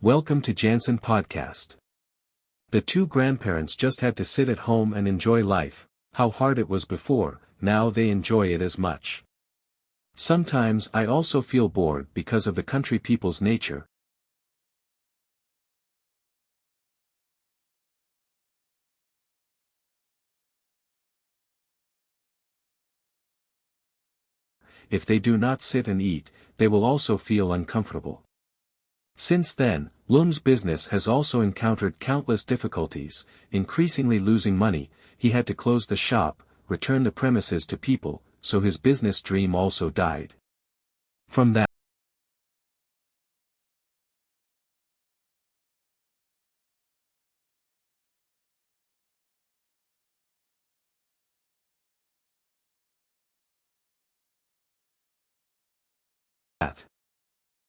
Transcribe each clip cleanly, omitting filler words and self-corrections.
Welcome to Jansen Podcast. The two grandparents just had to sit at home and enjoy life. How hard it was before, now they enjoy it as much. Sometimes I also feel bored because of the country people's nature. If they do not sit and eat, they will also feel uncomfortable. Since then, Lung's business has also encountered countless difficulties, increasingly losing money. He had to close the shop, return the premises to people, so his business dream also died. From that,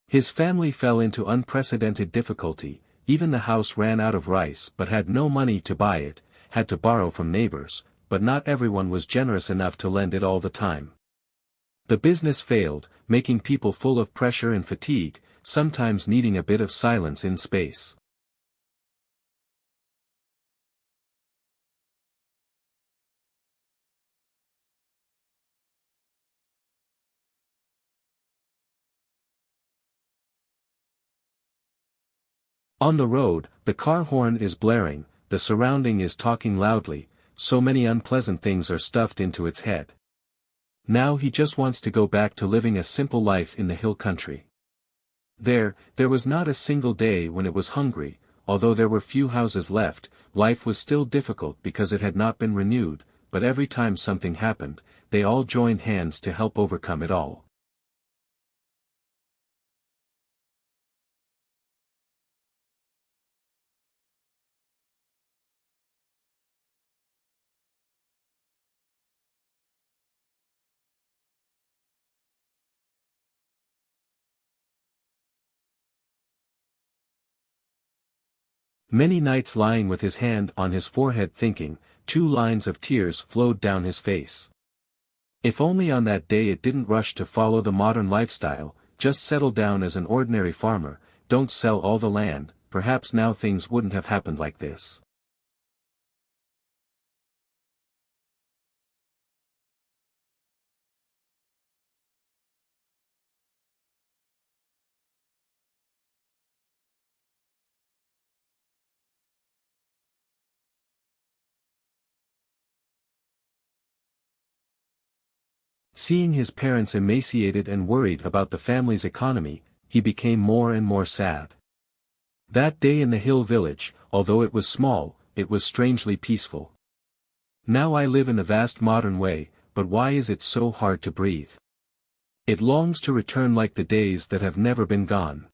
his family fell into unprecedented difficulty. Even the house ran out of rice but had no money to buy it, had to borrow from neighbors, but not everyone was generous enough to lend it all the time. The business failed, making people full of pressure and fatigue, sometimes needing a bit of silence in space. On the road, the car horn is blaring, the surrounding is talking loudly, so many unpleasant things are stuffed into its head. Now he just wants to go back to living a simple life in the hill country. There was not a single day when it was hungry. Although there were few houses left, life was still difficult because it had not been renewed, but every time something happened, they all joined hands to help overcome it all. Many nights lying with his hand on his forehead thinking, 2 lines of tears flowed down his face. If only on that day it didn't rush to follow the modern lifestyle, just settle down as an ordinary farmer, don't sell all the land, perhaps now things wouldn't have happened like this. Seeing his parents emaciated and worried about the family's economy, he became more and more sad. That day in the hill village, although it was small, it was strangely peaceful. Now I live in a vast modern way, but why is it so hard to breathe? It longs to return like the days that have never been gone.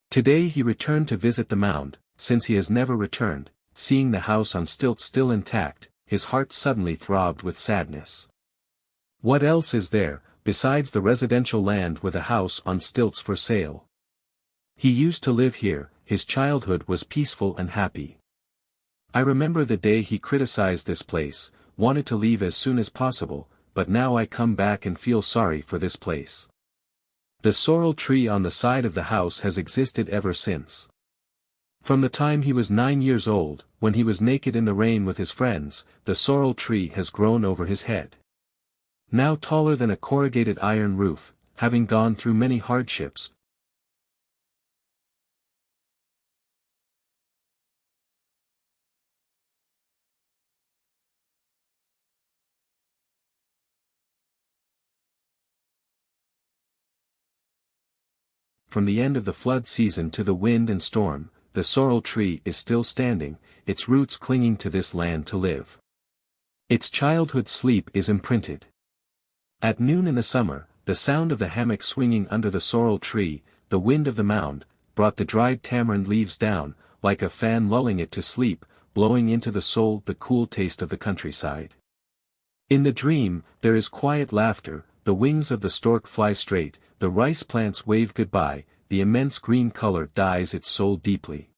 Today he returned to visit the mound. Since he has never returned, seeing the house on stilts still intact, his heart suddenly throbbed with sadness. What else is there, besides the residential land with a house on stilts for sale? He used to live here, his childhood was peaceful and happy. I remember the day he criticized this place, wanted to leave as soon as possible, but now I come back and feel sorry for this place. The sorrel tree on the side of the house has existed ever since. From the time he was 9 years old, when he was naked in the rain with his friends, the sorrel tree has grown over his head. Now taller than a corrugated iron roof, having gone through many hardships. From the end of the flood season to the wind and storm, the sorrel tree is still standing, its roots clinging to this land to live. Its childhood sleep is imprinted. At noon in the summer, the sound of the hammock swinging under the sorrel tree, the wind of the mound, brought the dried tamarind leaves down, like a fan lulling it to sleep, blowing into the soul the cool taste of the countryside. In the dream, there is quiet laughter, the wings of the stork fly straight, the rice plants wave goodbye, the immense green color dyes its soul deeply.